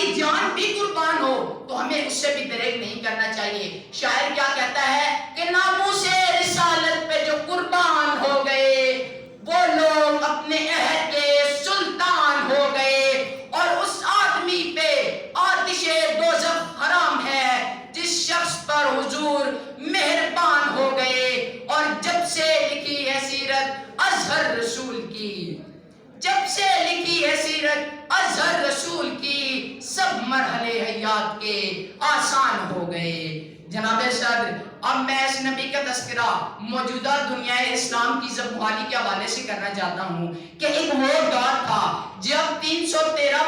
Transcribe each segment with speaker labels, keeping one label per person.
Speaker 1: ہماری جان بھی قربان ہو تو ہمیں اس سے بھی دریغ نہیں کرنا چاہیے۔ شاعر کیا کہتا ہے کہ ناموس رسالت پہ جو قربان ہو گئے وہ لوگ اپنے عہد کے سلطان ہو گئے، اور اس آدمی پہ آتش دوزخ حرام ہے جس شخص پر حضور مہربان ہو گئے۔ اور جب سے لکھی ہے سیرت اظہر رسول کی، جب سے لکھی ہے سیرت اظہر رسول کی، سب مرحلے حیات کے آسان ہو گئے۔ جناب صدر، اب میں اس نبی کا تذکرہ موجودہ دنیا اسلام کی زبحالی کے حوالے سے کرنا چاہتا ہوں کہ ایک وہ دور تھا جب 313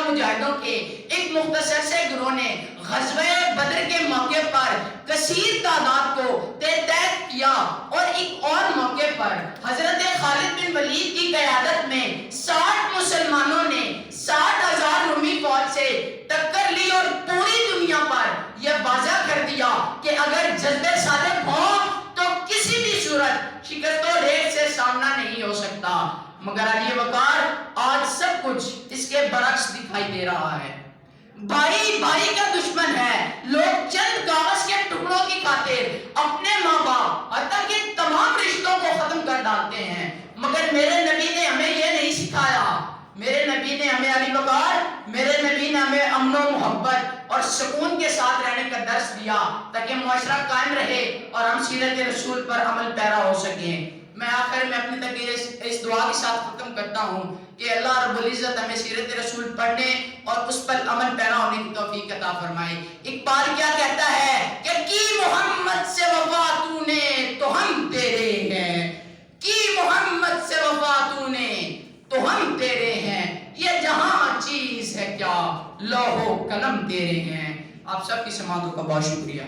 Speaker 1: مجاہدوں کے ایک مختصر سے گروہ نے غزوہ بدر کے موقع پر کثیر تعداد کو تحت کیا، اور ایک اور موقع پر حضرت خالد بن ولید کی قیادت میں 60 مسلمانوں نے 60,000 رومی فوج سے ٹکر لی، اور پوری دنیا پر یہ واضح کر دیا کہ اگر جذبے صادق ہوں تو کسی بھی صورت شکست و ڈھیر سے سامنا نہیں ہو سکتا۔ مگر علی وقار آج سب کچھ اس کے برعکس دکھائی دے رہا ہے۔ بھائی بھائی کا دشمن ہے، لوگ چند کاغذ کے ٹکڑوں کی خاطر اپنے ماں باپ حتیٰ کہ تمام رشتوں کو ختم کر ڈالتے ہیں، مگر میرے نبی نے ہمیں یہ نہیں سکھایا۔ میرے نبی نے ہمیں علی وقار، میرے نبی نے ہمیں امن و محبت اور سکون کے ساتھ رہنے کا درس دیا تاکہ معاشرہ قائم رہے اور ہم سیرت رسول پر عمل پیرا ہو سکیں۔ میں آخر میں اپنی تقریر اس دعا کے ساتھ ختم کرتا ہوں کہ اللہ رب العزت ہمیں سیرت رسول پڑھنے اور اس پر عمل پیرا ہونے کی توفیق عطا فرمائے۔ اقبال کیا کہتا ہے کہ کی محمد سے وفا تو نے تو ہم تیرے ہیں، کی محمد سے وفا تو نے تو ہم تیرے ہیں، یہ جہاں چیز ہے کیا لوح و قلم تیرے ہیں۔ آپ سب کی سماعتوں کا بہت شکریہ۔